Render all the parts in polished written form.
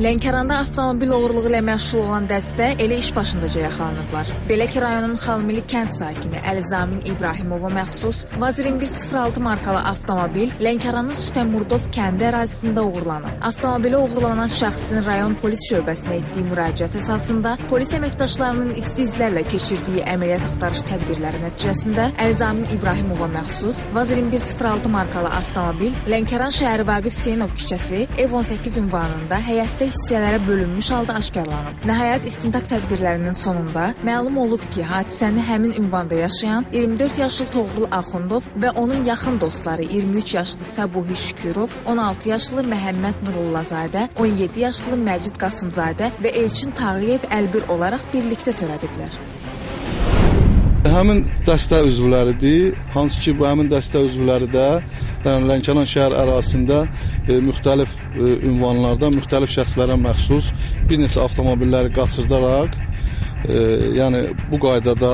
Lənkəranda avtomobil oğurluğu ilə məşğul olan dəstə elə iş başındaca yaxalanıblar. Belə ki, rayonun Xalmili kənd sakini Əlizamin İbrahimova məxsus Vaz 2106 markalı avtomobil Lənkəranın Sütəmurdov kəndi ərazisində uğurlanıb. Avtomobili uğurlanan şəxsin rayon polis şöbəsinə etdiyi müraciət əsasında polis əməkdaşlarının isti izlərlə keçirdiyi əməliyyat axtarış tədbirləri nəticəsində Əlizamin İbrahimova məxsus Vaz 2106 markalı avtomobil Lənkəran şəhəri Vaqif Hüseynov küçəsi ev 18 ünvanında həyətdə hissələrə bölünmüş halda aşkarlanıb. Nəhayət istintaq tədbirlərinin sonunda məlum olub ki, hadisəni həmin ünvanda yaşayan 24 yaşlı Toğrul Axundov və onun yaxın dostları 23 yaşlı Səbuhi Şükürov, 16 yaşlı Məhəmməd Nurullazadə, 17 yaşlı Məcid Qasımzadə və Elçin Tağıyev əlbir olaraq birlikdə törədiblər. Həmin dəstə üzvləridir, hansı ki, bu həmin dəstə üzvləri də Lənkəran şəhər ərazisində müxtəlif ünvanlarda, müxtəlif şəxslərə məxsus bir neçə avtomobilləri qaçırdaraq, yəni bu qaydada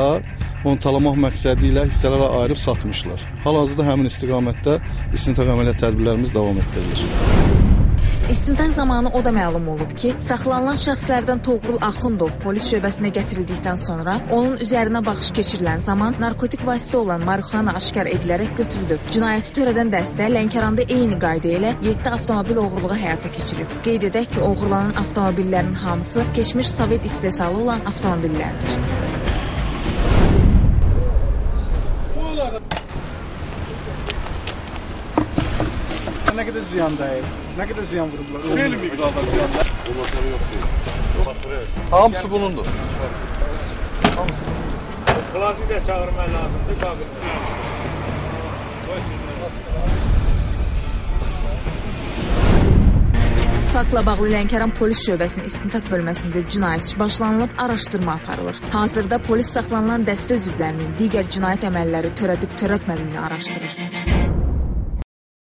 onu talamaq məqsədi ilə hissələrə ayırıb satmışlar. Hal-hazırda həmin istiqamətdə istintaq əməliyyat tədbirlərimiz davam etdirilir. İstintaq zamanı o da məlum olub ki, saxlanılan şəxslərdən Toğrul Axundov polis şöbəsinə gətirildikdən sonra onun üzərinə baxış keçirilən zaman narkotik vasitə olan marixuana aşkar edilərək götürülüb. Cinayəti törədən dəstə Lənkəranda eyni qayda ilə 7 avtomobil oğurluğu həyata keçirib. Qeyd edək ki, oğurlanan avtomobillərin hamısı keçmiş Sovet istehsalı olan avtomobillərdir. Nə qədər ziyan dəyir? Nə qədər ziyan vurublar? Xeyli miqdarda ziyanlar. Bu motoru yox deyil. Hamısı bunundur. Hamısı bunundur. Xilafı da çağırmaq lazımdır. Faktla bağlı Lənkəran polis şöbəsinin istintaq bölməsində cinayət işi başlanılıb, araşdırma aparılır. Hazırda polis saxlanılan dəstə üzvlərinin digər cinayət əməlləri törədib-törətmədiyini araşdırır.